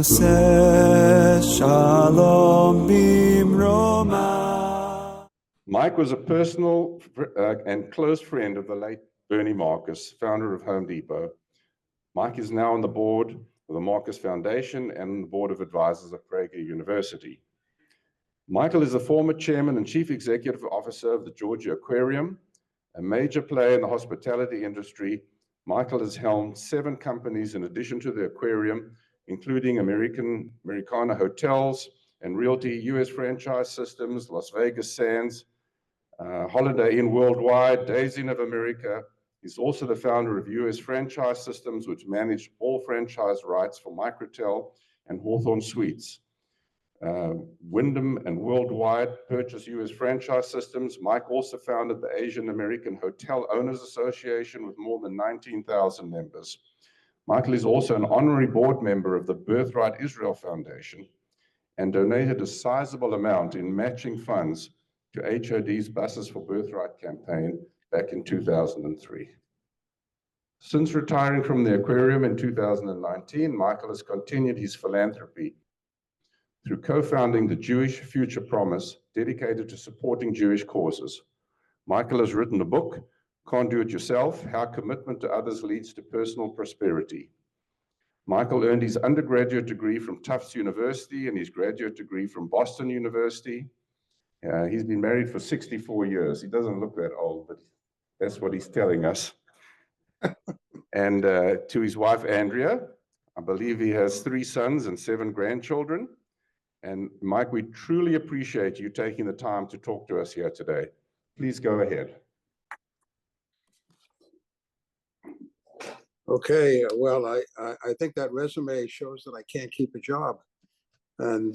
shalom bimroma. Mike was a personal and close friend of the late Bernie Marcus, founder of Home Depot. Mike is now on the board of the Marcus Foundation and the board of advisors of Prager University. Michael is the former chairman and chief executive officer of the Georgia Aquarium, a major player in the hospitality industry. Michael has helmed 7 companies in addition to the aquarium, including Americana Hotels and Realty US Franchise Systems, Las Vegas Sands, Holiday Inn Worldwide, Days Inn of America. He's also the founder of US Franchise Systems, which managed all franchise rights for Microtel and Hawthorne Suites. Wyndham and Worldwide purchased US Franchise Systems. Mike also founded the Asian American Hotel Owners Association with more than 19,000 members. Michael is also an honorary board member of the Birthright Israel Foundation and donated a sizable amount in matching funds to HOD's Buses for Birthright campaign back in 2003. Since retiring from the aquarium in 2019, Michael has continued his philanthropy through co-founding the Jewish Future Promise, dedicated to supporting Jewish causes. Michael has written a book, Can't Do It Yourself, How Commitment to Others Leads to Personal Prosperity. Michael earned his undergraduate degree from Tufts University and his graduate degree from Boston University. He's been married for 64 years. He doesn't look that old, but that's what he's telling us. And to his wife, Andrea, I believe he has 3 sons and 7 grandchildren. And Mike, we truly appreciate you taking the time to talk to us here today. Please go ahead. Okay, well, I think that resume shows that I can't keep a job. And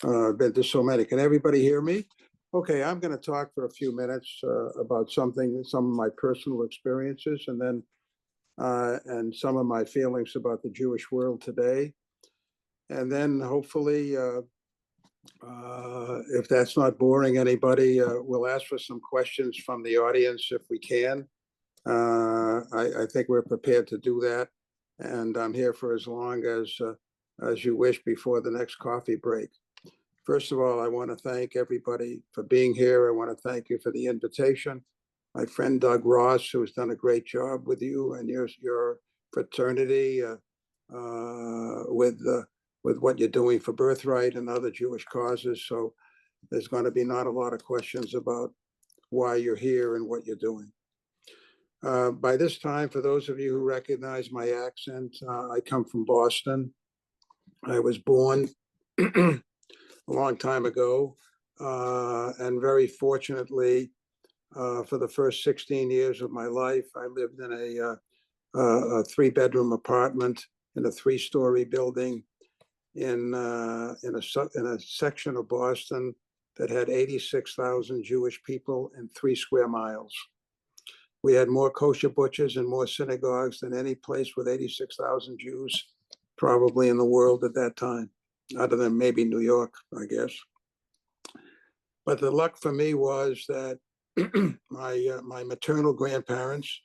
I've been to so many. Can everybody hear me? Okay, I'm going to talk for a few minutes about some of my personal experiences, and then and some of my feelings about the Jewish world today. And then hopefully, if that's not boring anybody, we'll ask for some questions from the audience if we can. I think we're prepared to do that. And I'm here for as long as you wish before the next coffee break. First of all, I want to thank everybody for being here. I want to thank you for the invitation. My friend Doug Ross, who has done a great job with you and your fraternity with what you're doing for Birthright and other Jewish causes. So there's going to be not a lot of questions about why you're here and what you're doing. By this time, for those of you who recognize my accent, I come from Boston. I was born a long time ago, and very fortunately, for the first 16 years of my life, I lived in a 3-bedroom apartment in a 3-story building in a section of Boston that had 86,000 Jewish people in 3 square miles. We had more kosher butchers and more synagogues than any place with 86,000 Jews probably in the world at that time, other than maybe New York, I guess. But the luck for me was that my maternal grandparents,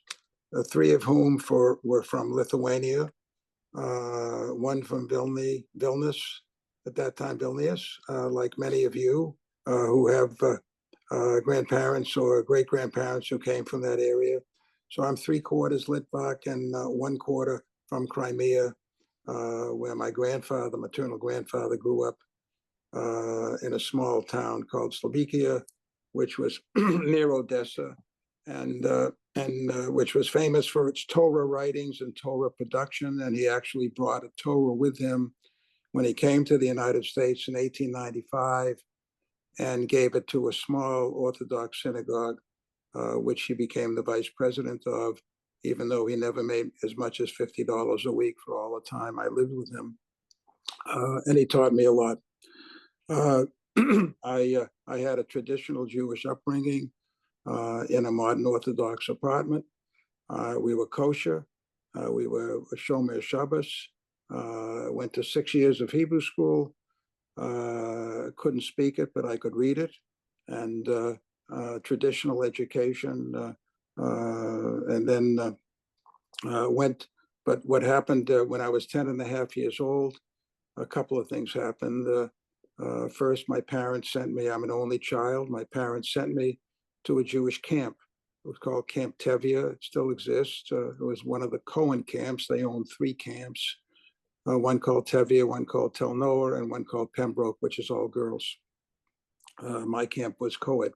3 of whom were from Lithuania, one from Vilnius, at that time Vilnius, like many of you who have grandparents or great-grandparents who came from that area. So I'm 3/4 Litvak and 1/4 from Crimea, where my grandfather, maternal grandfather, grew up in a small town called Slovakia, which was near Odessa, and which was famous for its Torah writings and Torah production. And he actually brought a Torah with him when he came to the United States in 1895 and gave it to a small Orthodox synagogue, which he became the vice president of, even though he never made as much as $50 a week for all the time I lived with him. And he taught me a lot. I had a traditional Jewish upbringing in a modern Orthodox apartment. We were kosher. We were Shomer Shabbos. Went to 6 years of Hebrew school. Couldn't speak it, but I could read it. And traditional education. And then went. But what happened when I was 10 and a half years old, a couple of things happened. First, my parents sent me, I'm an only child, my parents sent me to a Jewish camp. It was called Camp Tevye. It still exists. It was one of the Cohen camps. They owned 3 camps, one called Tevye, one called Tel Noor, and one called Pembroke, which is all girls. My camp was co-ed.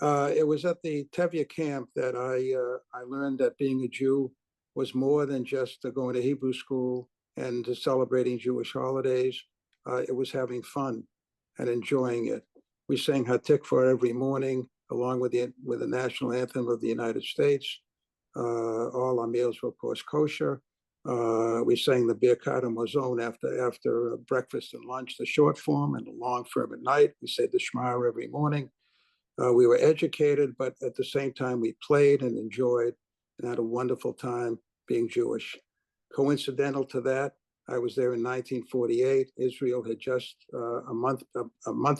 It was at the Tevye camp that I learned that being a Jew was more than just going to Hebrew school and celebrating Jewish holidays. It was having fun and enjoying it. We sang Hatikva every morning, along with the national anthem of the United States. All our meals were, of course, kosher. We sang the Birkat Hamazon after breakfast and lunch, the short form, and the long form at night. We said the Shema every morning. We were educated, but at the same time, we played and enjoyed and had a wonderful time being Jewish. Coincidental to that, I was there in 1948. Israel had just a month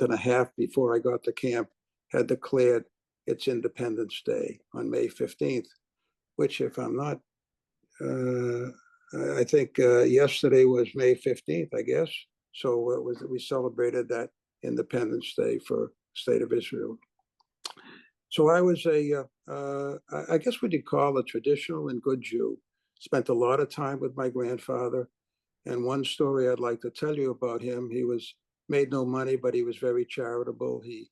and a half before I got to camp, had declared its Independence Day on May 15th, which, if I'm not, I think yesterday was May 15th, I guess. So we celebrated that Independence Day for the state of Israel. So I was I guess what you'd call a traditional and good Jew. Spent a lot of time with my grandfather. And one story I'd like to tell you about him, he made no money, but he was very charitable. He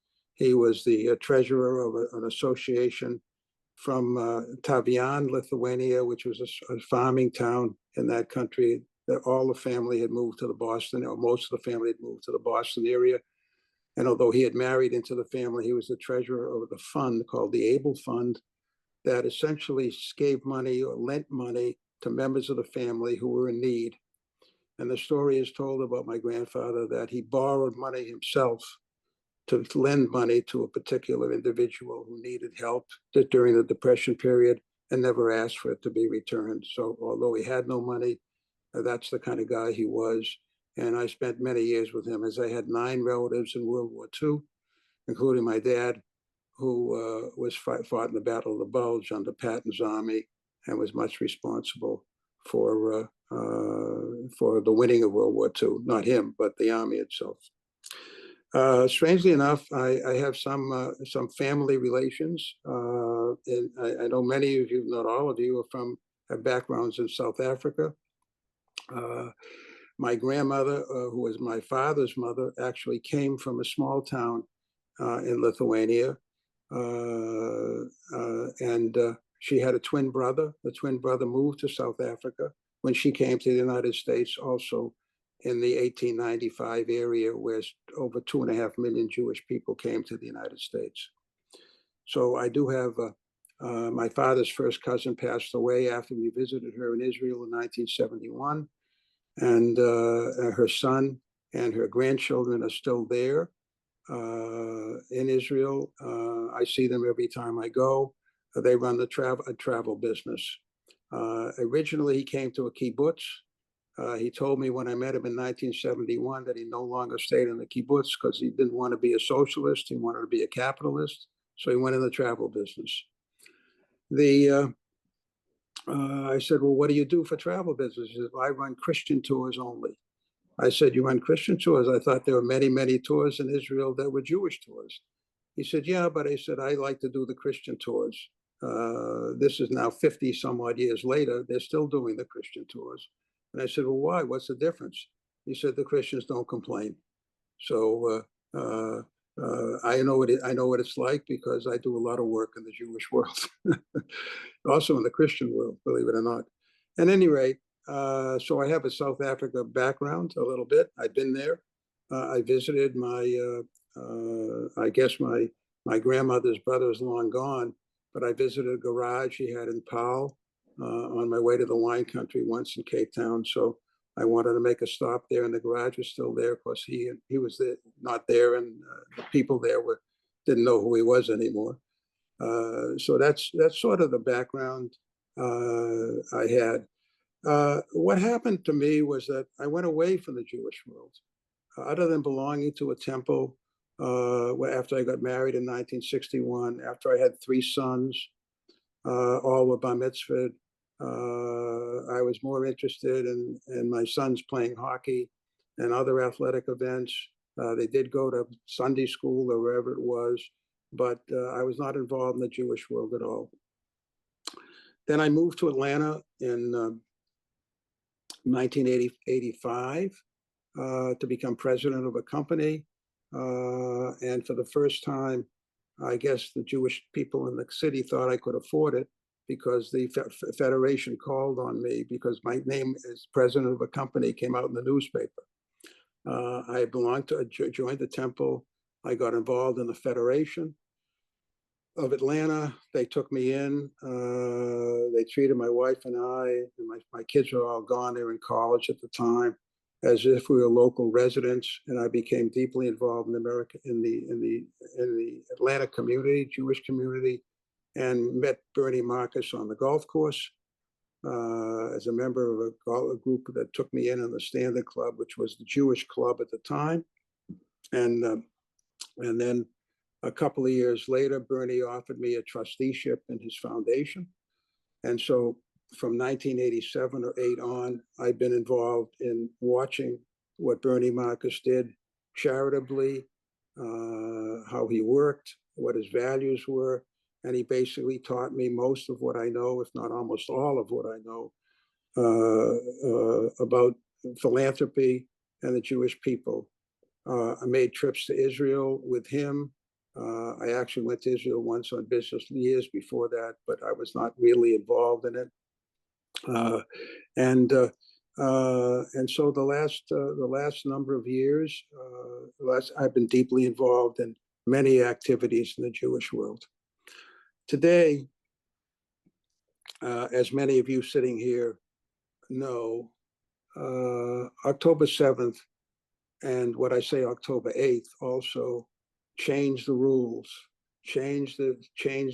was the treasurer of an association from Tavian, Lithuania, which was a farming town in that country. That all the family had moved to the Boston, or most of the family had moved to the Boston area. And although he had married into the family, he was the treasurer of the fund called the Able Fund that essentially gave money or lent money to members of the family who were in need. And the story is told about my grandfather that he borrowed money himself to lend money to a particular individual who needed help during the Depression period and never asked for it to be returned. So although he had no money, that's the kind of guy he was. And I spent many years with him, as I had 9 relatives in World War II, including my dad, who fought in the Battle of the Bulge under Patton's army and was much responsible for the winning of World War II. Not him, but the army itself. Strangely enough, I have some family relations. And I know many of you, not all of you, have backgrounds in South Africa. My grandmother, who was my father's mother, actually came from a small town in Lithuania. And she had a twin brother. The twin brother moved to South Africa when she came to the United States, also in the 1895 area, where over 2.5 million Jewish people came to the United States. So I do have my father's first cousin passed away after we visited her in Israel in 1971. And her son and her grandchildren are still there in Israel. I see them every time I go. They run a travel business. Originally, he came to a kibbutz. He told me when I met him in 1971 that he no longer stayed in the kibbutz because he didn't want to be a socialist. He wanted to be a capitalist. So he went in the travel business. I said, well, what do you do for travel business? He said, well, I run Christian tours only. I said, you run Christian tours? I thought there were many, many tours in Israel that were Jewish tours. He said, yeah, but I said, I like to do the Christian tours. This is now 50 some odd years later. They're still doing the Christian tours. And I said, well, why? What's the difference? He said, the Christians don't complain. So I know what it's like because I do a lot of work in the Jewish world, also in the Christian world, believe it or not. At any rate, so I have a South Africa background a little bit. I've been there. I visited I guess my grandmother's brother is long gone, but I visited a garage he had in Paarl on my way to the wine country once in Cape Town. So I wanted to make a stop there, and the garage was still there. Of course, he was there, not there, and the people there didn't know who he was anymore. So that's sort of the background I had. What happened to me was that I went away from the Jewish world. Other than belonging to a temple, after I got married in 1961, after I had 3 sons, all were bar mitzvahed. I was more interested in my sons playing hockey and other athletic events. They did go to Sunday school or wherever it was, but I was not involved in the Jewish world at all. Then I moved to Atlanta in 1985 to become president of a company. And for the first time, I guess the Jewish people in the city thought I could afford it, because the Federation called on me because my name as president of a company came out in the newspaper. I joined the temple. I got involved in the Federation of Atlanta. They took me in. They treated my wife and I, and my kids were all gone. They were in college at the time, as if we were local residents. And I became deeply involved in the Atlanta community, Jewish community, and met Bernie Marcus on the golf course as a member of a group that took me in the Standard Club, which was the Jewish club at the time. And then a couple of years later, Bernie offered me a trusteeship in his foundation. And so from 1987 or 8 on, I've been involved in watching what Bernie Marcus did charitably, how he worked, what his values were. And he basically taught me most of what I know, if not almost all of what I know, about philanthropy and the Jewish people. I made trips to Israel with him. I actually went to Israel once on business years before that, but I was not really involved in it. And so the last number of years, I've been deeply involved in many activities in the Jewish world. Today, as many of you sitting here know, October 7th and what I say October 8th also changed the rules, changed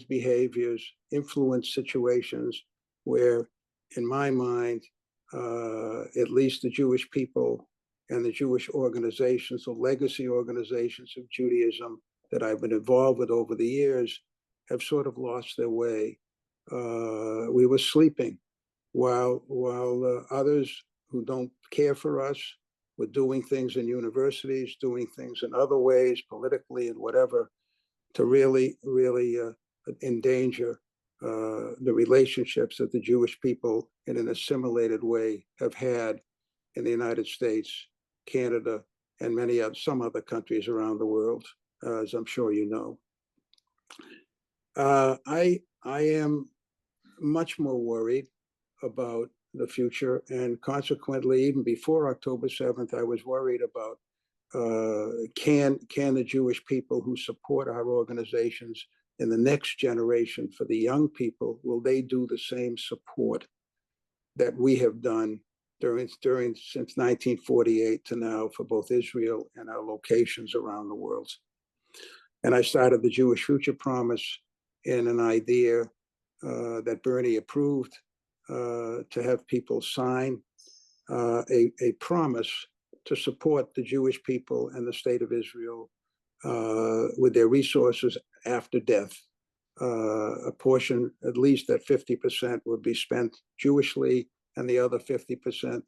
behaviors, influenced situations where, in my mind, at least the Jewish people and the Jewish organizations, the legacy organizations of Judaism that I've been involved with over the years, have sort of lost their way. We were sleeping while others who don't care for us were doing things in universities, doing things in other ways, politically and whatever, to really endanger the relationships that the Jewish people in an assimilated way have had in the United States, Canada, and some other countries around the world, as I'm sure you know. I am much more worried about the future, and consequently, even before October 7th, I was worried about can the Jewish people who support our organizations in the next generation, for the young people, will they do the same support that we have done since 1948 to now for both Israel and our locations around the world? And I started the Jewish Future Promise in an idea that Bernie approved to have people sign a promise to support the Jewish people and the state of Israel with their resources after death. A portion, at least that 50%, would be spent Jewishly, and the other 50%,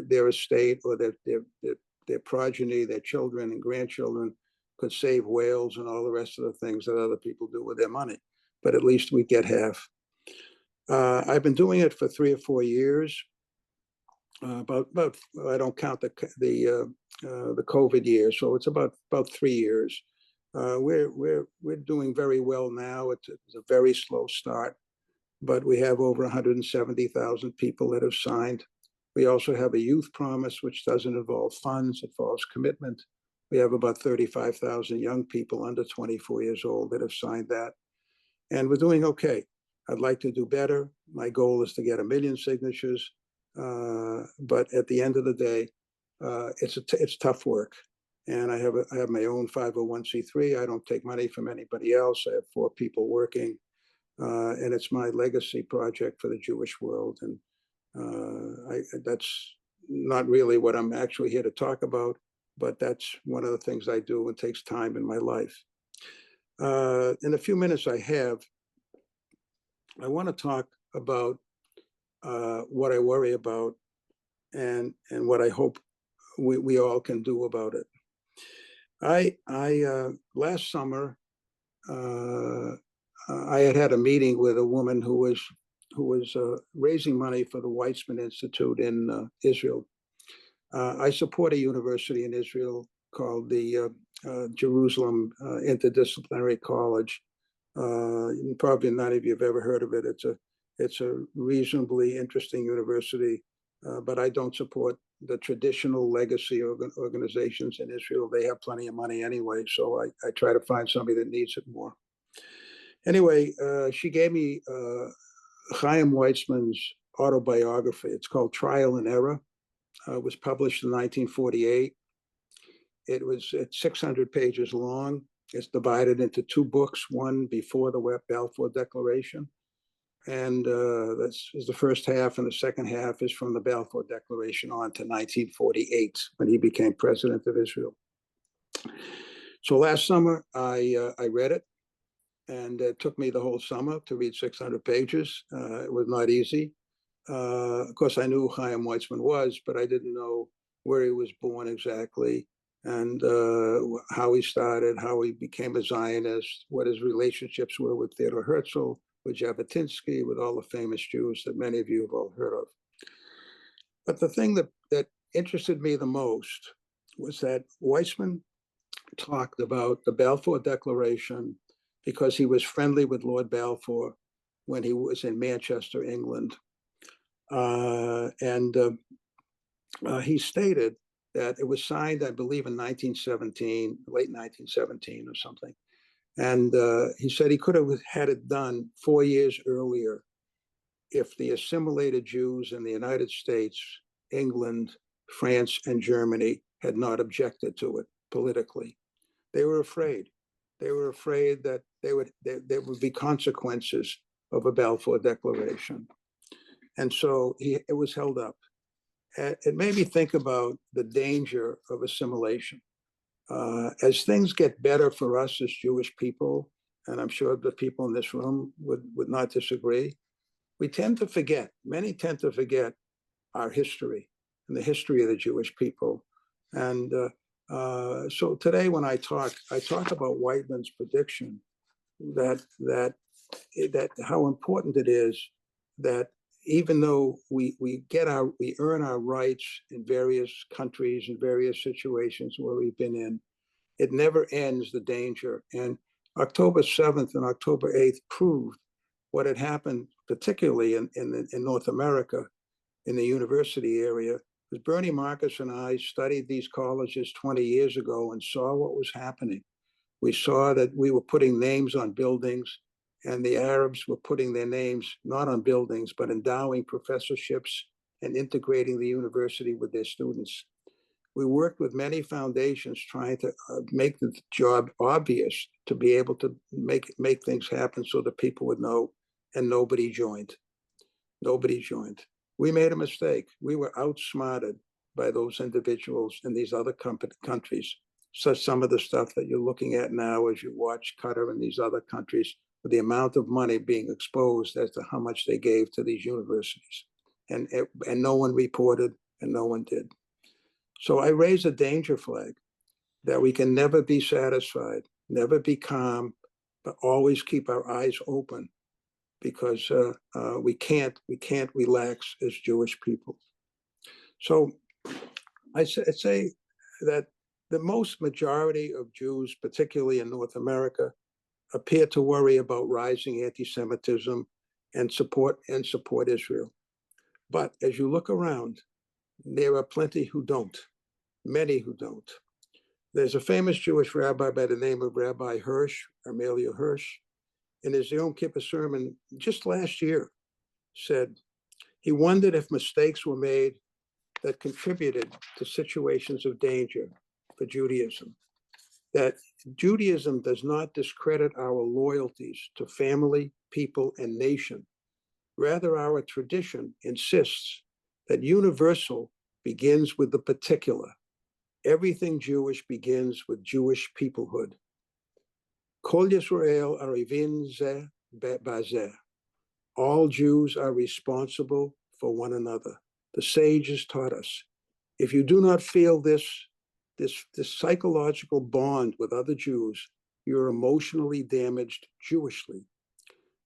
their estate or their progeny, their children and grandchildren, could save whales and all the rest of the things that other people do with their money. But at least we get half. I've been doing it for 3 or 4 years. About I don't count the COVID year, so it's about 3 years. We're doing very well now. It's a very slow start, but we have over 170,000 people that have signed. We also have a youth promise, which doesn't involve funds, it involves commitment. We have about 35,000 young people under 24 years old that have signed that, and we're doing okay. I'd like to do better. My goal is to get 1 million signatures, but at the end of the day, it's tough work. And I have my own 501c3. I don't take money from anybody else. I have 4 people working, and it's my legacy project for the Jewish world. And that's not really what I'm actually here to talk about, but that's one of the things I do. It takes time in my life. In the few minutes I have, I want to talk about what I worry about and what I hope we all can do about it. Last summer, I had a meeting with a woman who was raising money for the Weizmann Institute in Israel. I support a university in Israel called the Jerusalem Interdisciplinary College. Probably none of you have ever heard of it. It's a reasonably interesting university, but I don't support the traditional legacy organizations in Israel. They have plenty of money anyway, so I try to find somebody that needs it more. Anyway, she gave me Chaim Weizmann's autobiography. It's called Trial and Error. It was published in 1948. It's 600 pages long. It's divided into two books, one before the Balfour Declaration. And this is the first half, and the second half is from the Balfour Declaration on to 1948, when he became president of Israel. So last summer, I read it, and it took me the whole summer to read 600 pages. It was not easy. Of course, I knew who Chaim Weizmann was, but I didn't know where he was born exactly, and how he started, how he became a Zionist, what his relationships were with Theodor Herzl, with Jabotinsky, with all the famous Jews that many of you have all heard of. But the thing that interested me the most was that Weizmann talked about the Balfour Declaration because he was friendly with Lord Balfour when he was in Manchester, England. He stated that it was signed, I believe, in 1917, late 1917 or something. And he said he could have had it done 4 years earlier if the assimilated Jews in the United States, England, France, and Germany had not objected to it politically. They were afraid. They were afraid that there would be consequences of a Balfour Declaration. And so it was held up. It made me think about the danger of assimilation. As things get better for us as Jewish people, and I'm sure the people in this room would not disagree, we tend to forget, many tend to forget our history and the history of the Jewish people. And so today when I talk about Weizmann's prediction that how important it is that even though we earn our rights in various countries and various situations where we've been in, it never ends the danger. And October 7th and October 8th proved what had happened, particularly in North America, in the university area. Because Bernie Marcus and I studied these colleges 20 years ago and saw what was happening. We saw that we were putting names on buildings, and the Arabs were putting their names not on buildings, but endowing professorships and integrating the university with their students. We worked with many foundations trying to make the job obvious, to be able to make things happen so that people would know, and nobody joined. Nobody joined. We made a mistake. We were outsmarted by those individuals in these other countries. So some of the stuff that you're looking at now as you watch Qatar and these other countries, with the amount of money being exposed as to how much they gave to these universities. And no one reported, and no one did. So I raise a danger flag that we can never be satisfied, never be calm, but always keep our eyes open, because we can't relax as Jewish people. So I say that the most majority of Jews, particularly in North America, appear to worry about rising anti-Semitism and support Israel. But as you look around, there are plenty who don't, many who don't. There's a famous Jewish rabbi by the name of Rabbi Hirsch, Amelia Hirsch, in his Yom Kippur sermon just last year, said he wondered if mistakes were made that contributed to situations of danger for Judaism. That Judaism does not discredit our loyalties to family, people, and nation. Rather, our tradition insists that universal begins with the particular. Everything Jewish begins with Jewish peoplehood. Kol Yisrael arivin zeh b'zeh. All Jews are responsible for one another. The sages taught us If you do not feel this psychological bond with other Jews, you're emotionally damaged Jewishly.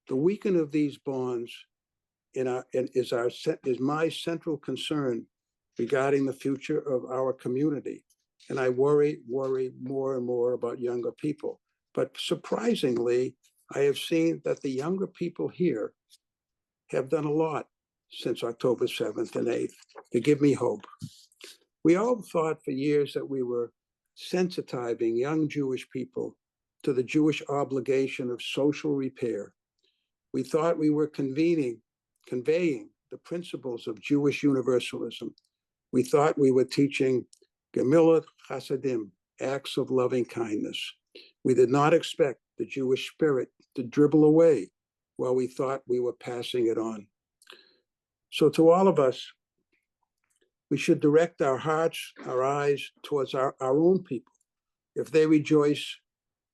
The weakening of these bonds is my central concern regarding the future of our community. And I worry more and more about younger people. But surprisingly, I have seen that the younger people here have done a lot since October 7th and 8th to give me hope. We all thought for years that we were sensitizing young Jewish people to the Jewish obligation of social repair. We thought we were conveying the principles of Jewish universalism. We thought we were teaching Gemilat Chasadim, acts of loving kindness. We did not expect the Jewish spirit to dribble away while we thought we were passing it on. So to all of us, we should direct our hearts, our eyes towards our own people. If they rejoice,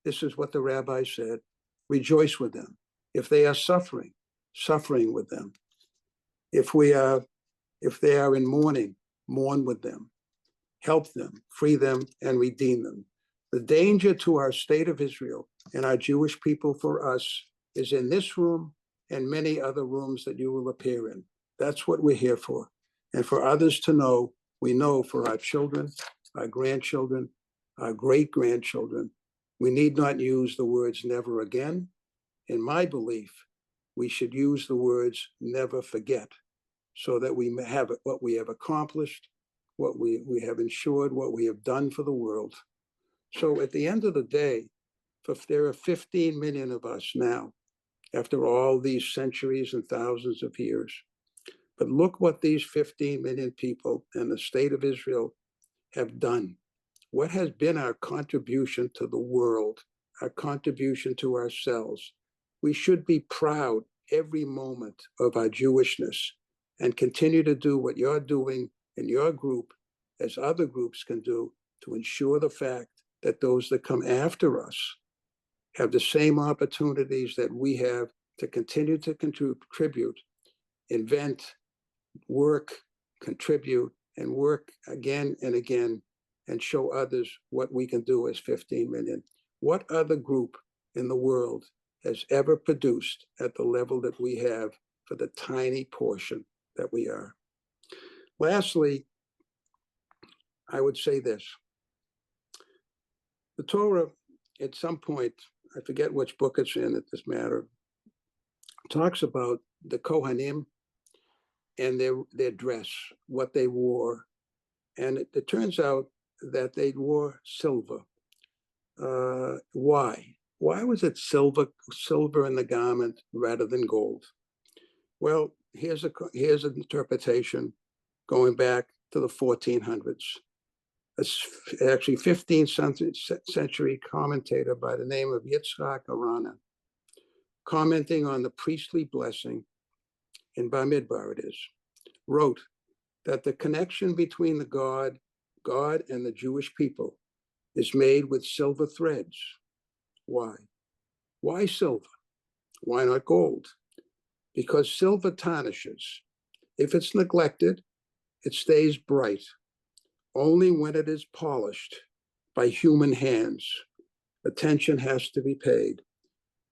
this is what the rabbi said, rejoice with them. If they are suffering with them. If they are in mourning, mourn with them. Help them, free them, and redeem them. The danger to our state of Israel and our Jewish people for us is in this room and many other rooms that you will appear in. That's what we're here for. And for others to know, we know for our children, our grandchildren, our great-grandchildren, we need not use the words never again. In my belief, we should use the words never forget so that we have what we have accomplished, what we have ensured, what we have done for the world. So at the end of the day, if there are 15 million of us now, after all these centuries and thousands of years, but look what these 15 million people in the state of Israel have done. What has been our contribution to the world, our contribution to ourselves? We should be proud every moment of our Jewishness and continue to do what you're doing in your group, as other groups can do, to ensure the fact that those that come after us have the same opportunities that we have to continue to contribute, invent, work, contribute, and work again and again, and show others what we can do as 15 million. What other group in the world has ever produced at the level that we have for the tiny portion that we are? Lastly, I would say this. The Torah, at some point, I forget which book it's in at this matter, talks about the Kohanim and their dress, what they wore. And it turns out that they wore silver. Why? Why was it silver in the garment rather than gold? Well, here's an interpretation going back to the 1400s. Actually 15th century commentator by the name of Yitzhak Arana, commenting on the priestly blessing in Bamidbar it is, wrote that the connection between the God and the Jewish people is made with silver threads. Why? Why silver? Why not gold? Because silver tarnishes. If it's neglected, it stays bright. Only when it is polished by human hands, attention has to be paid.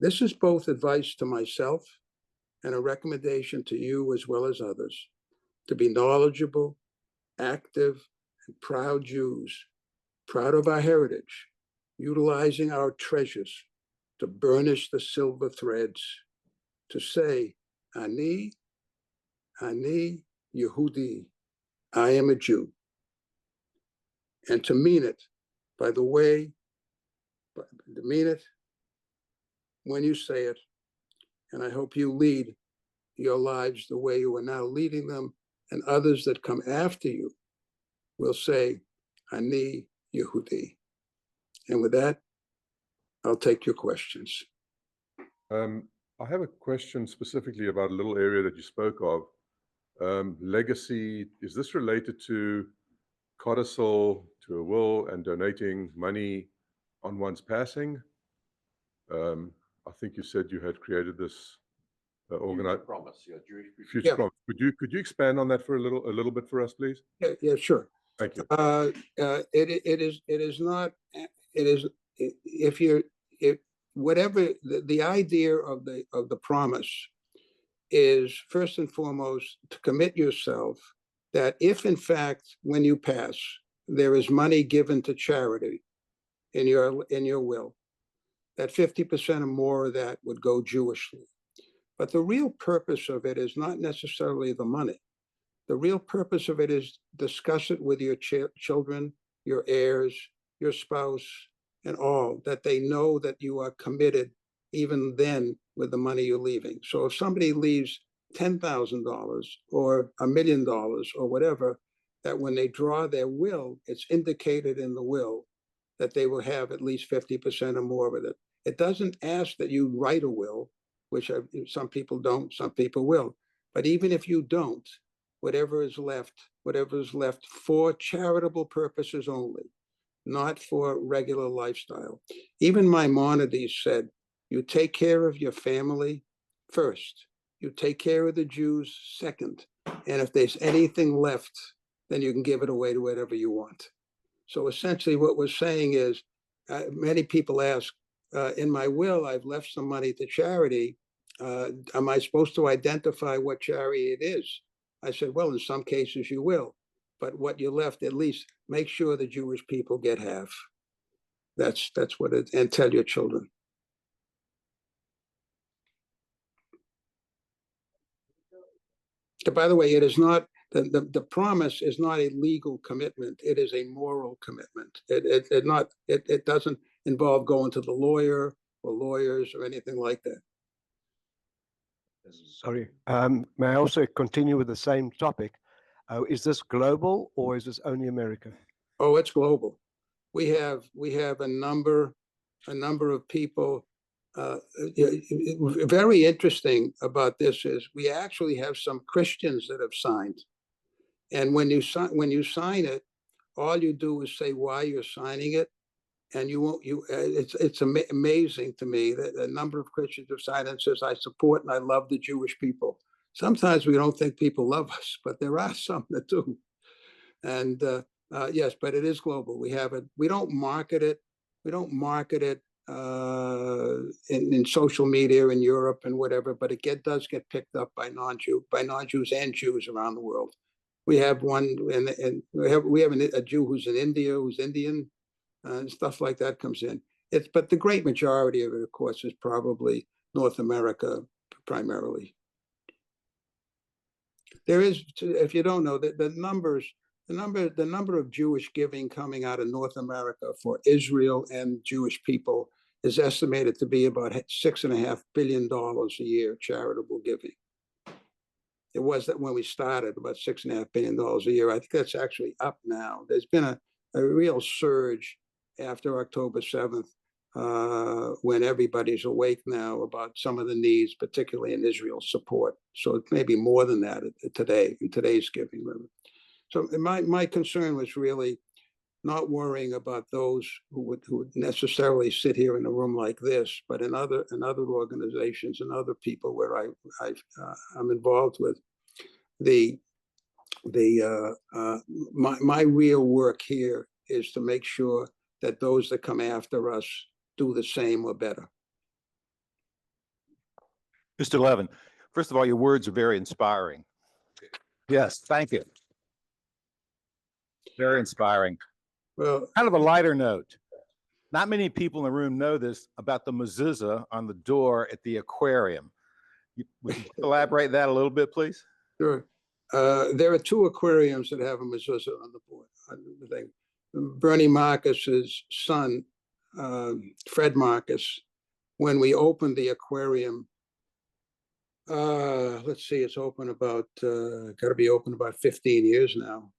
This is both advice to myself and a recommendation to you as well as others to be knowledgeable, active, and proud Jews, proud of our heritage, utilizing our treasures to burnish the silver threads, to say, Ani Yehudi, I am a Jew. And to mean it, when you say it, and I hope you lead your lives the way you are now leading them, and others that come after you will say, Ani Yehudi. And with that, I'll take your questions. I have a question specifically about a little area that you spoke of. Legacy, is this related to codicil, to a will, and donating money on one's passing? I think you said you had created this organized promise, yeah, Jewish people. future promise. Could you expand on that for a little bit for us, please? Yeah, sure. Thank you. It is not, it is, if you're, if, whatever, the idea of the promise is first and foremost to commit yourself that if in fact, when you pass, there is money given to charity in your will, that 50% or more of that would go Jewishly. But the real purpose of it is not necessarily the money. The real purpose of it is discuss it with your children, your heirs, your spouse, and all, that they know that you are committed even then with the money you're leaving. So if somebody leaves $10,000 or $1 million or whatever, that when they draw their will, it's indicated in the will that they will have at least 50% or more of it. It doesn't ask that you write a will, which some people don't, some people will. But even if you don't, whatever is left for charitable purposes only, not for regular lifestyle. Even Maimonides said, you take care of your family first, you take care of the Jews second, and if there's anything left, then you can give it away to whatever you want. So essentially what we're saying is, many people ask, in my will, I've left some money to charity. Am I supposed to identify what charity it is? I said, well, in some cases you will, but what you left, at least make sure the Jewish people get half. That's what it, and tell your children. By the way, it is not, the promise is not a legal commitment. It is a moral commitment. It doesn't involve going to the lawyer or lawyers or anything like that. Sorry, may I also continue with the same topic? Is this global or is this only America? Oh, it's global. We have a number of people. Very interesting about this is we actually have some Christians that have signed, and when you sign it, all you do is say why you're signing it, and you won't. It's amazing to me that a number of Christians have signed and says I support and I love the Jewish people. Sometimes we don't think people love us, but there are some that do. And yes, but it is global. We have it. We don't market it. We don't market it in social media in Europe and whatever, but it does get picked up by non-Jews and Jews around the world. We have one, and we have a Jew who's in India, who's Indian, and stuff like that comes in. But the great majority of it, of course, is probably North America primarily. There is, if you don't know, the number of Jewish giving coming out of North America for Israel and Jewish people is estimated to be about $6.5 billion a year charitable giving. It was that when we started about $6.5 billion a year. I think that's actually up now. There's been a real surge after October 7th, when everybody's awake now about some of the needs, particularly in Israel's support. So it may be more than that today, in today's giving limit. So my concern was really not worrying about those who would necessarily sit here in a room like this, but in other organizations and other people where I'm involved with. My real work here is to make sure that those that come after us do the same or better. Mr. Levin, first of all, your words are very inspiring. Yes, thank you. Very inspiring. Well, Kind of a lighter note. Not many people in the room know this about the mezuzah on the door at the aquarium. Would you elaborate that a little bit, please? sure. There are two aquariums that have a mezuzah on the board. Bernie Marcus's son, Fred Marcus, when we opened the aquarium, let's see, it's open about, got to be open about 15 years now.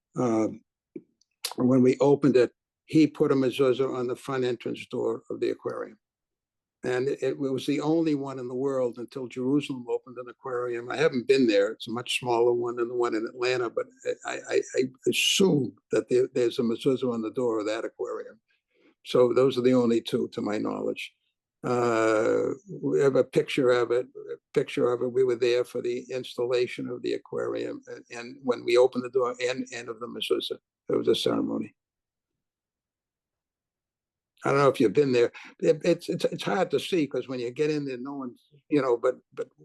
When we opened it, he put a mezuzah on the front entrance door of the aquarium. And it was the only one in the world until Jerusalem opened an aquarium. I haven't been there. It's a much smaller one than the one in Atlanta, but I assume that there's a mezuzah on the door of that aquarium. So those are the only two, to my knowledge. We have a picture of it. We were there for the installation of the aquarium, and when we opened the door, end of the mezuzah. ceremony. I don't know if you've been there. It's hard to see because when you get in there, no one's, but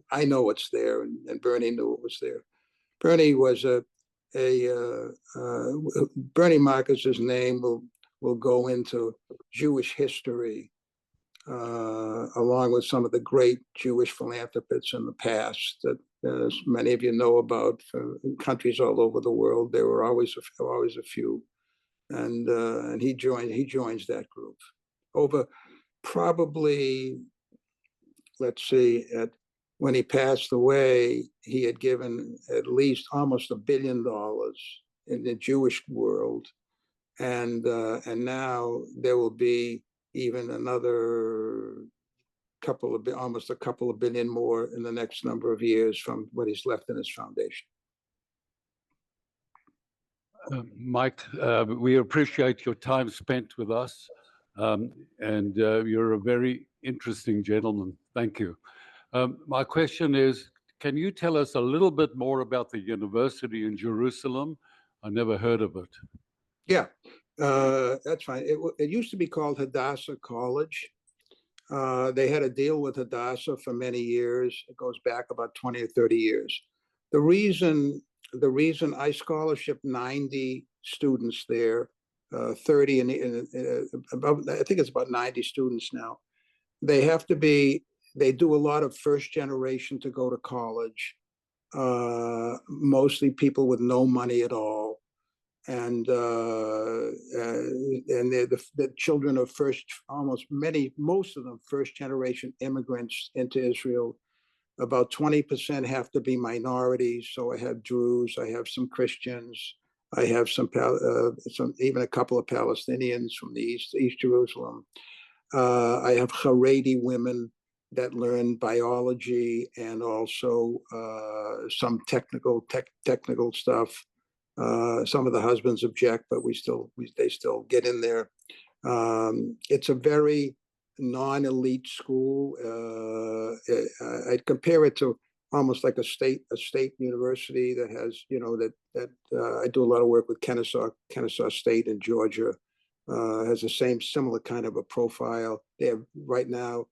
I know it's there, and Bernie knew it was there. Bernie was Bernie Marcus's name will go into Jewish history, along with some of the great Jewish philanthropists in the past that, as many of you know about, in countries all over the world. There were always a few, and he joins that group. Over probably, let's see, when he passed away, he had given at least almost $1 billion in the Jewish world, and now there will be even another almost a couple of billion more in the next number of years from what he's left in his foundation. Mike, we appreciate your time spent with us, and you're a very interesting gentleman. Thank you. My question is, can you tell us a little bit more about the university in Jerusalem? I never heard of it. Yeah, that's fine. It used to be called Hadassah College. They had a deal with Hadassah for many years. It goes back about 20 or 30 years. The reason I scholarship 90 students there, 30 and about, I think it's about 90 students now. They do a lot of first generation to go to college, mostly people with no money at all. And they're the children of most of them first generation immigrants into Israel. About 20% have to be minorities. So I have Druze, I have some Christians, I have some even a couple of Palestinians from the East Jerusalem. I have Haredi women that learn biology and also some technical stuff. Some of the husbands object, but they still get in there. It's a very non-elite school. I'd compare it to almost like a state university that has, I do a lot of work with Kennesaw State in Georgia. Has the similar kind of a profile. They have right now,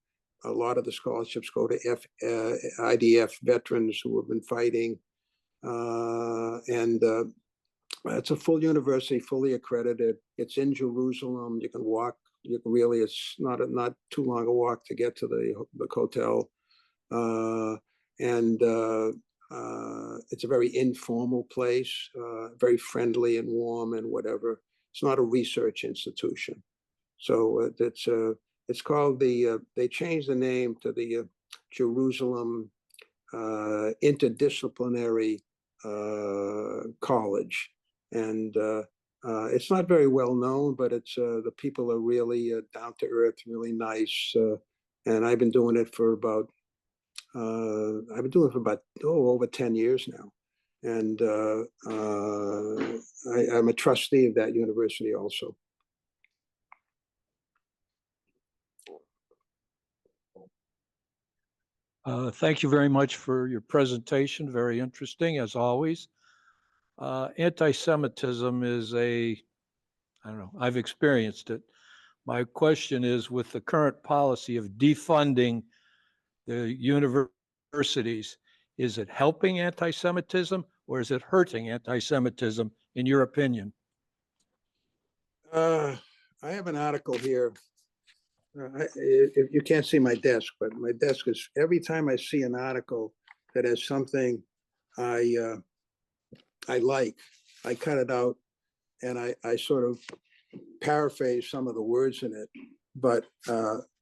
a lot of the scholarships go to IDF veterans who have been fighting, and it's a full university, fully accredited. It's in Jerusalem. You can walk. It's not too long a walk to get to the hotel, and it's a very informal place, very friendly and warm and whatever. It's not a research institution, so it's called they changed the name to the Jerusalem Interdisciplinary College, and it's not very well known, but it's the people are really down to earth, really nice, and I've been doing it for about over 10 years now, and I'm a trustee of that university also. Thank you very much for your presentation. Very interesting, as always. Anti-Semitism is I don't know, I've experienced it. My question is, with the current policy of defunding the universities, is it helping anti-Semitism or is it hurting anti-Semitism, in your opinion? I have an article here. You can't see my desk, but my desk is, every time I see an article that has something I like, I cut it out and I sort of paraphrase some of the words in it. But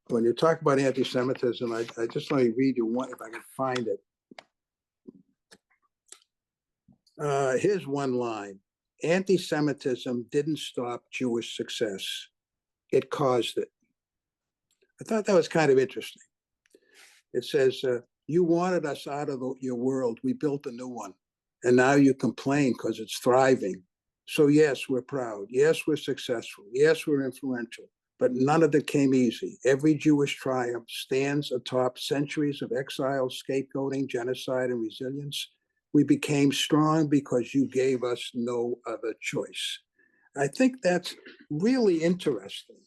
when you talk about anti-Semitism, I just let me read you one, if I can find it. Here's one line. Anti-Semitism didn't stop Jewish success. It caused it. I thought that was kind of interesting. It says, you wanted us out of your world. We built a new one. And now you complain because it's thriving. So yes, we're proud. Yes, we're successful. Yes, we're influential. But none of it came easy. Every Jewish triumph stands atop centuries of exile, scapegoating, genocide, and resilience. We became strong because you gave us no other choice. I think that's really interesting,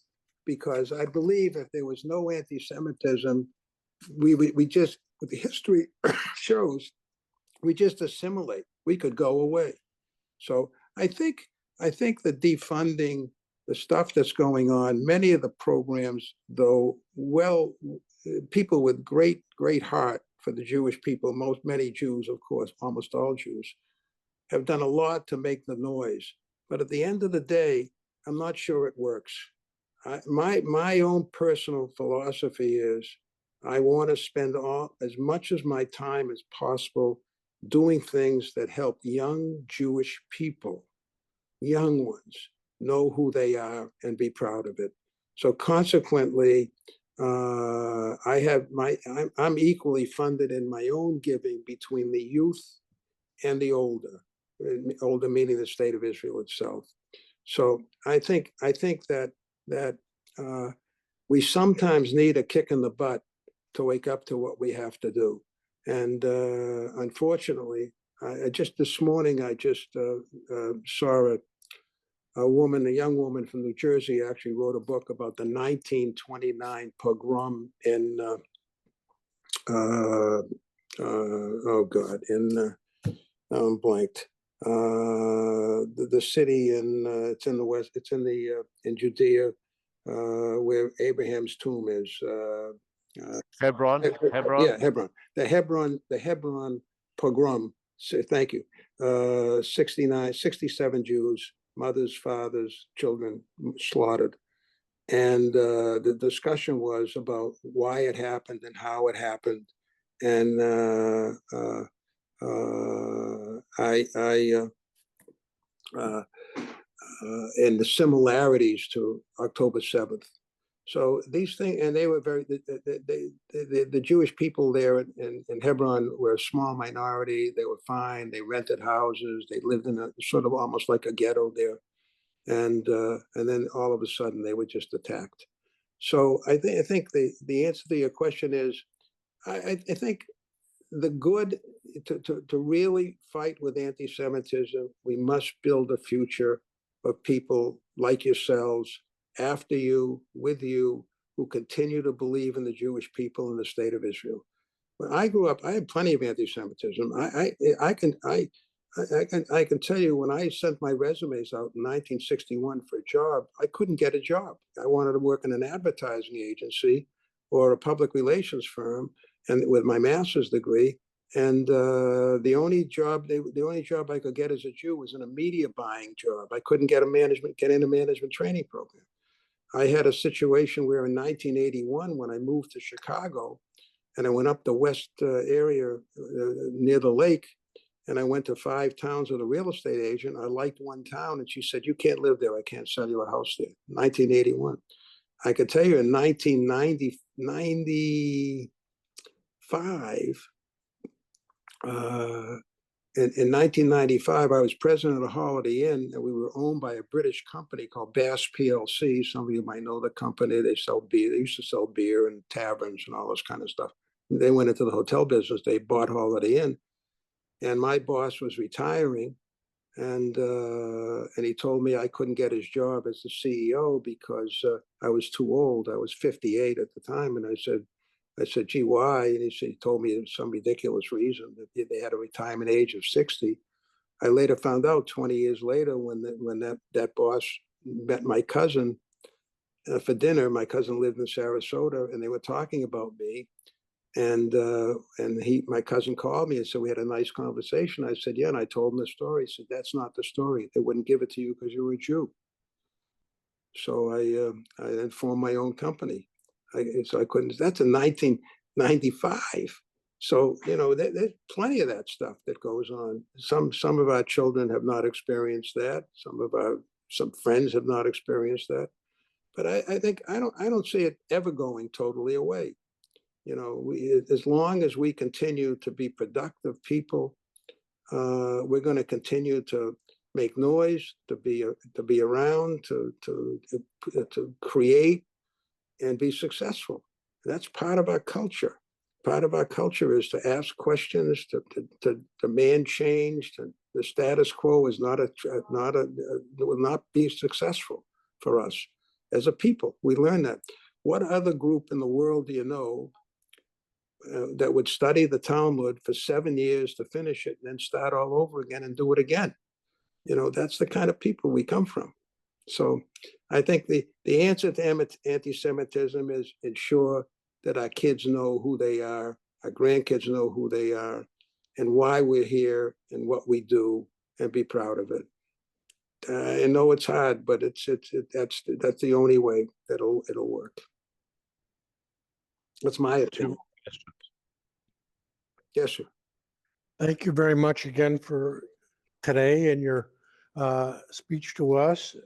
because I believe if there was no anti-Semitism, we just, what the history shows, we just assimilate. We could go away. So I think the defunding, the stuff that's going on, many of the programs, though, well, people with great heart for the Jewish people, many Jews, of course, almost all Jews, have done a lot to make the noise. But at the end of the day, I'm not sure it works. My own personal philosophy is I want to spend as much of my time as possible doing things that help young Jewish people, young ones, know who they are and be proud of it. So consequently, I'm equally funded in my own giving between the youth and the older meaning the state of Israel itself. So I think that we sometimes need a kick in the butt to wake up to what we have to do. And unfortunately, just this morning, I just saw a young woman from New Jersey actually wrote a book about the 1929 pogrom in, I'm blanked. The city it's in the west, it's in Judea, where Abraham's tomb is. Hebron. Yeah, Hebron. The Hebron pogrom. Thank you. 67 Jews, mothers, fathers, children slaughtered. And the discussion was about why it happened and how it happened. And and the similarities to October 7th. So these things, and they were the Jewish people there in Hebron were a small minority. They were fine. They rented houses. They lived in a sort of almost like a ghetto there. And then all of a sudden they were just attacked. So I think the answer to your question is, I think the good to really fight with anti-Semitism, we must build a future of people like yourselves, after you, with you, who continue to believe in the Jewish people and the state of Israel. When I grew up, I had plenty of anti-Semitism. I can tell you, when I sent my resumes out in 1961 for a job, I couldn't get a job. I wanted to work in an advertising agency or a public relations firm, and with my master's degree. And the only job I could get as a Jew was in a media buying job. I couldn't get in a management training program. I had a situation where in 1981, when I moved to Chicago, and I went up the west area near the lake, and I went to 5 towns with a real estate agent. I liked one town, and she said, "You can't live there. I can't sell you a house there." 1981. I could tell you in 1995, in 1995, I was president of Holiday Inn, and we were owned by a British company called Bass PLC. Some of you might know the company. They sell beer. They used to sell beer in taverns and all this kind of stuff. They went into the hotel business. They bought Holiday Inn, and my boss was retiring, and he told me I couldn't get his job as the CEO because I was too old. I was 58 at the time, and I said, "Gee, why?" And he told me some ridiculous reason that they had a retirement age of 60. I later found out 20 years later when that boss met my cousin for dinner. My cousin lived in Sarasota, and they were talking about me. And my cousin called me and said we had a nice conversation. I said, "Yeah," and I told him the story. He said, "That's not the story. They wouldn't give it to you because you were a Jew." So I then formed my own company. So I couldn't. That's in 1995. So there's plenty of that stuff that goes on. Some of our children have not experienced that. Some friends have not experienced that. But I think I don't see it ever going totally away. As long as we continue to be productive people, we're going to continue to make noise, to be around, to create and be successful. That's part of our culture. Part of our culture is to ask questions, to demand change, to The status quo is will not be successful for us as a people. We learn that. What other group in the world do you know that would study the Talmud for 7 years to finish it and then start all over again and do it again? You know, that's the kind of people we come from. So I think the answer to anti-Semitism is ensure that our kids know who they are, our grandkids know who they are, and why we're here and what we do, and be proud of it. I know it's hard, but that's the only way that it'll work. That's my opinion. Yes, sir. Thank you very much again for today and your speech to us.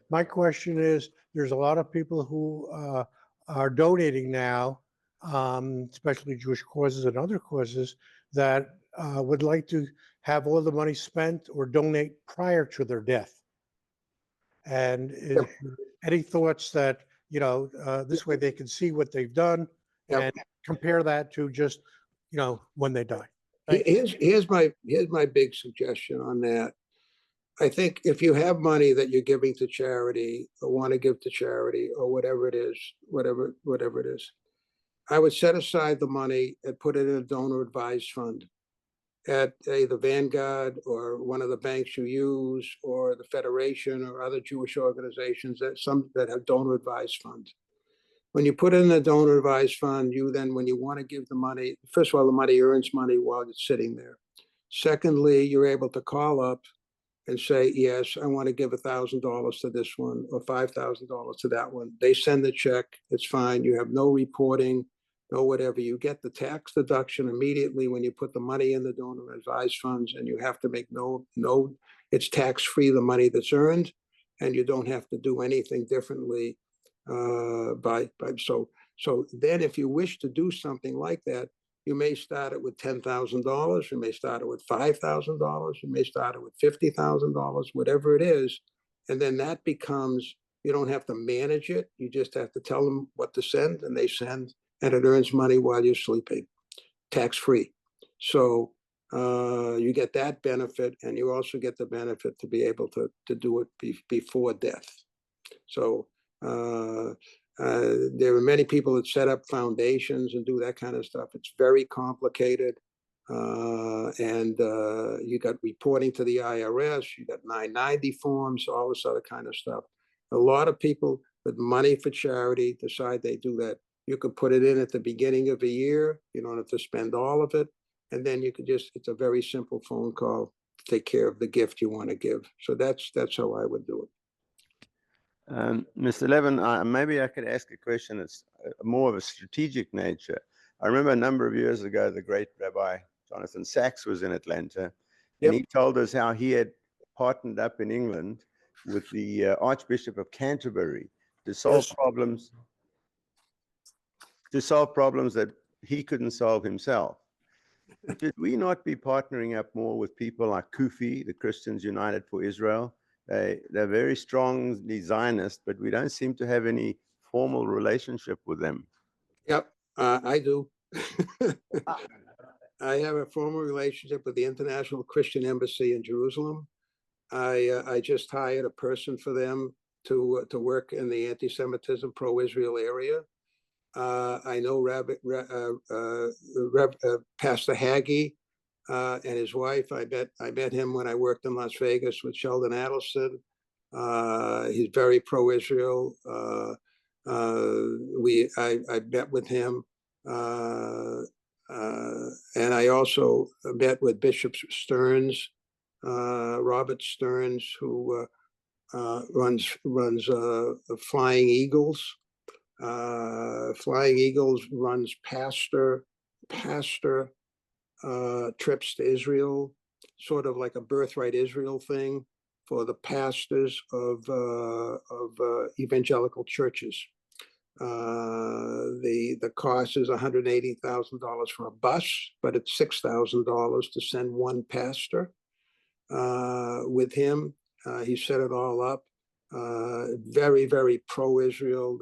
My question is, there's a lot of people who are donating now, especially Jewish causes and other causes, that would like to have all the money spent or donate prior to their death. And any thoughts that, you know, this way they can see what they've done and compare that to just, you know, when they die? Here's my big suggestion on that. I think if you have money that you're giving to charity or want to give to charity or whatever it is, whatever it is, I would set aside the money and put it in a donor advised fund at either Vanguard or one of the banks you use, or the Federation or other Jewish organizations that have donor advised funds. When you put it in a donor advised fund, you then, when you want to give the money, first of all, the money earns money while it's sitting there. Secondly, you're able to call up and say, yes, I want to give $1,000 to this one or $5,000 to that one. They send the check. It's fine. You have no reporting, no whatever. You get the tax deduction immediately when you put the money in the donor advised funds, and you have to make it's tax free, the money that's earned, and you don't have to do anything differently. So then if you wish to do something like that, you may start it with $10,000, you may start it with $5,000, you may start it with $50,000, whatever it is. And then that becomes, you don't have to manage it. You just have to tell them what to send, and they send, and it earns money while you're sleeping, tax-free. So you get that benefit, and you also get the benefit to be able to do it before death. So there are many people that set up foundations and do that kind of stuff. It's very complicated. And you got reporting to the IRS, you got 990 forms, all this other kind of stuff. A lot of people with money for charity decide they do that. You could put it in at the beginning of a year. You don't have to spend all of it. And then you could just, it's a very simple phone call to take care of the gift you want to give. So that's how I would do it. Mr. Levin, maybe I could ask a question that's more of a strategic nature. I remember a number of years ago, the great Rabbi Jonathan Sachs was in Atlanta, and he told us how he had partnered up in England with the Archbishop of Canterbury to solve problems that he couldn't solve himself. Should we not be partnering up more with people like Kufi, the Christians United for Israel? They're very strongly Zionist, but we don't seem to have any formal relationship with them. Yep, I do. I have a formal relationship with the International Christian Embassy in Jerusalem. I just hired a person for them to work in the anti-Semitism, pro-Israel area. I know Pastor Hagee and his wife. I met him when I worked in Las Vegas with Sheldon Adelson. He's very pro-Israel. I met with him, and I also met with Bishop Stearns, Robert Stearns, who runs Flying Eagles. Flying Eagles runs pastor trips to Israel, sort of like a Birthright Israel thing for the pastors of evangelical churches. The cost is $180,000 for a bus, but it's $6,000 to send one pastor with him. He set it all up. Very, very pro-Israel.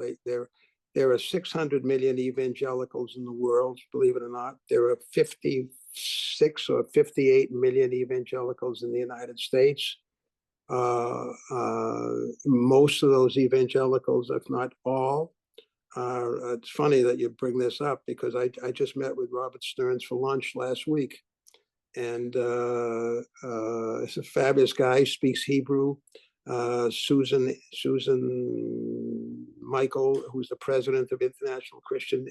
There are 600 million evangelicals in the world, believe it or not. There are 50 56 or 58 million evangelicals in the United States. Most of those evangelicals, if not all, it's funny that you bring this up because I just met with Robert Stearns for lunch last week. And it's a fabulous guy, speaks Hebrew. Susan Michael, who's the president of International Christian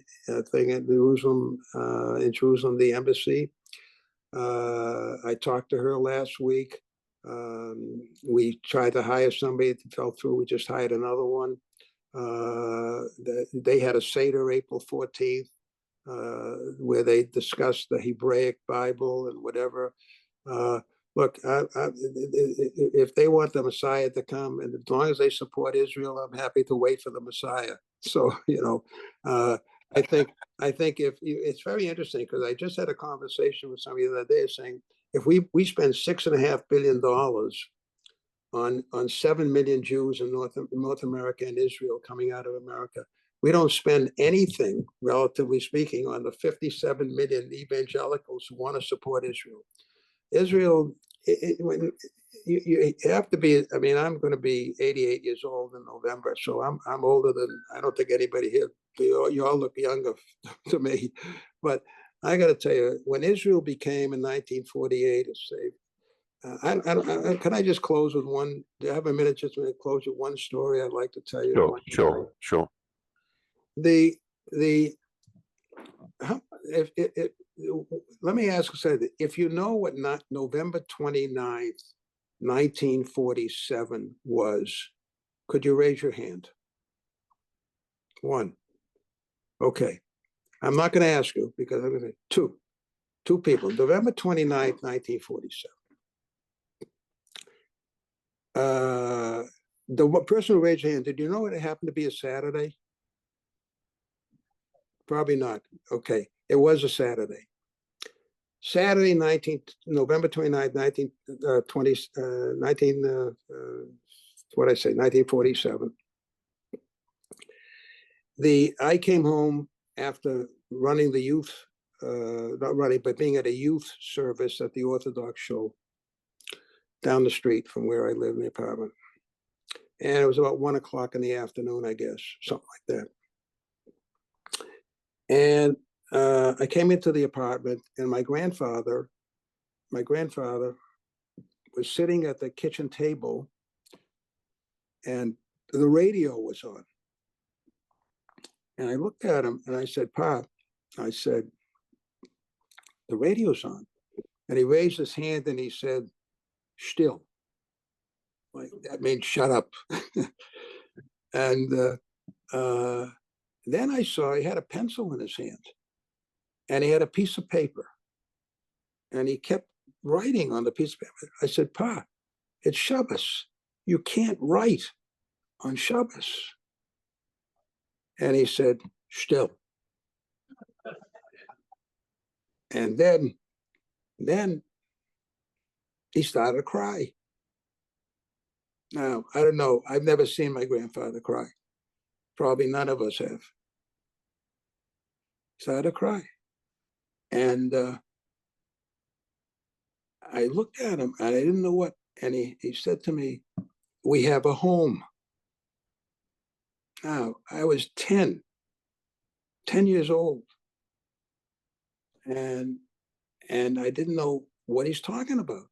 thing at Jerusalem, in Jerusalem, the embassy. I talked to her last week. We tried to hire somebody, it fell through. We just hired another one. They had a Seder April 14th, where they discussed the Hebraic Bible and whatever. Look, if they want the Messiah to come, and as long as they support Israel, I'm happy to wait for the Messiah. So, I think it's very interesting because I just had a conversation with somebody the other day saying, if we spend $6.5 billion on 7 million Jews in North America and Israel coming out of America, we don't spend anything, relatively speaking, on the 57 million evangelicals who want to support Israel. Israel, when you have to be, I mean, I'm going to be 88 years old in November, so I'm older than, I don't think anybody here, you all look younger to me. But I got to tell you, when Israel became in 1948 a state, can I just close with one? Do you have a minute just to close with one story I'd like to tell you? Sure. Let me ask you, if you know what November 29th, 1947 was, could you raise your hand? One. Okay. I'm not going to ask you because I'm going to say two people. November 29th, 1947. The person who raised your hand, did you know it happened to be a Saturday? Probably not. Okay. It was a Saturday. Saturday, November 29th, 1947. I came home after running the youth, not running, but being at a youth service at the Orthodox show down the street from where I live in the apartment. And it was about 1 o'clock in the afternoon, I guess, something like that. And I came into the apartment, and my grandfather was sitting at the kitchen table, and the radio was on. And I looked at him and I said, "Pop," I said, "the radio's on." And he raised his hand and he said, "Still." Like, that means shut up. And then I saw he had a pencil in his hand. And he had a piece of paper, and he kept writing on the piece of paper. I said, "Pa, it's Shabbos. You can't write on Shabbos." And he said, "Still." And then he started to cry. Now, I don't know. I've never seen my grandfather cry. Probably none of us have. He started to cry. And I looked at him and I didn't know what, and he said to me, "We have a home." Now, I was 10 years old. And I didn't know what he's talking about.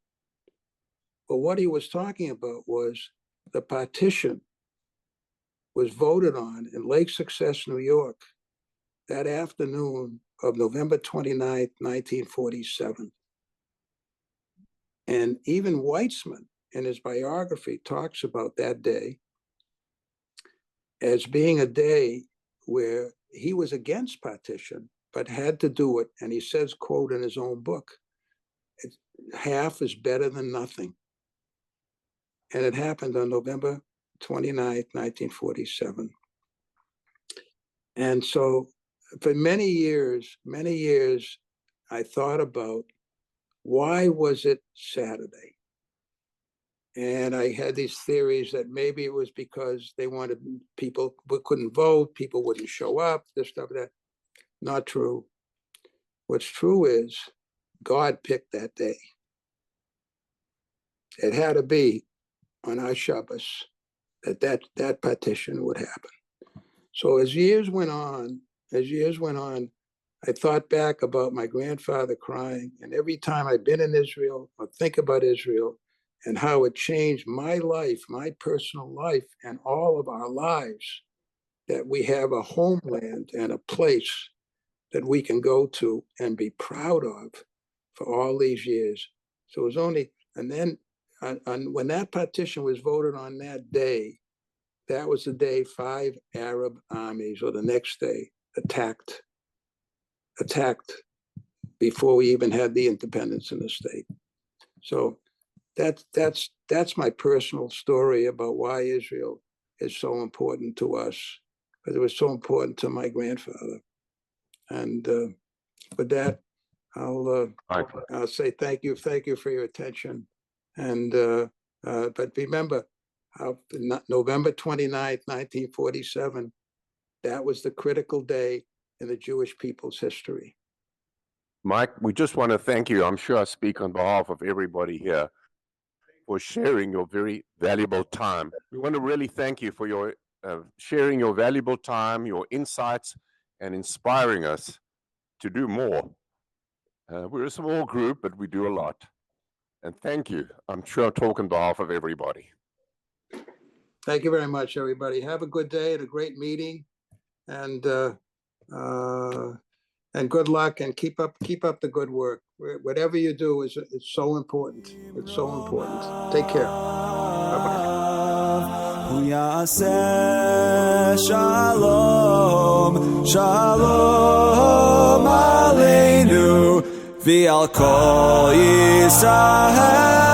But what he was talking about was the partition was voted on in Lake Success, New York, that afternoon of November 29th, 1947. And even Weitzman, in his biography, talks about that day as being a day where he was against partition, but had to do it. And he says, quote, in his own book, "Half is better than nothing." And it happened on November 29th, 1947. And so for many years, I thought about, why was it Saturday? And I had these theories that maybe it was because they wanted people couldn't vote, people wouldn't show up, this stuff, that. Not true. What's true is God picked that day. It had to be on our Shabbos that partition would happen. So as years went on, I thought back about my grandfather crying, and every time I've been in Israel or think about Israel and how it changed my life, my personal life, and all of our lives, that we have a homeland and a place that we can go to and be proud of for all these years. So it was only, and then when that partition was voted on that day, that was the day 5 Arab armies, or the next day, attacked before we even had the independence in the state. So that's my personal story about why Israel is so important to us, because it was so important to my grandfather. And with that, I'll say thank you for your attention. And but remember, November 29th, 1947, that was the critical day in the Jewish people's history. Mike, we just want to thank you. I'm sure I speak on behalf of everybody here for sharing your very valuable time. We want to really thank you for your sharing your valuable time, your insights, and inspiring us to do more. We're a small group, but we do a lot. And thank you. I'm sure I talk on behalf of everybody. Thank you very much, everybody. Have a good day and a great meeting, and good luck, and keep up the good work. Whatever you do it's so important. It's so important. Take care. Bye-bye. Shalom, shalom aleinu, v'al kol Yisrael.